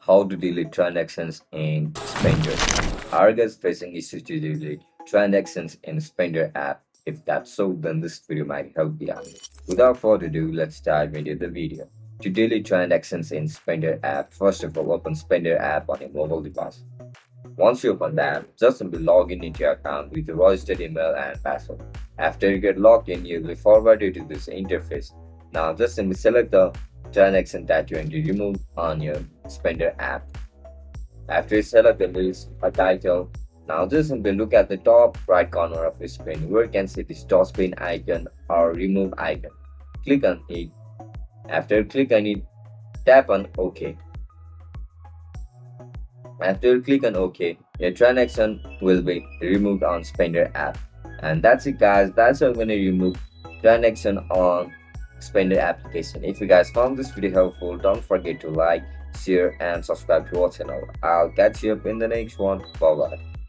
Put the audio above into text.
How to delete transactions in Spender. Are you guys facing issues to delete transactions in Spender app? If that's so, then this video might help you out. Without further ado, let's dive into the video. To delete transactions in Spender app, first of all, open Spender app on your mobile device. Once you open that, just simply log in into your account with your registered email and password. After you get logged in, you'll be forwarded to this interface. Now just simply select the transaction that you want to remove on your Spender app. After you select the list or title, now just simply look at the top right corner of your screen where you can see the stop pin icon or remove icon. Click on it. After you click on it, tap on OK. After you click on OK, your transaction will be removed on Spender app. And that's it guys, that's how you're going to remove transaction on Spender application. If you guys found this video helpful, don't forget to like, share and subscribe to our channel. I'll catch you up in the next one. Bye bye.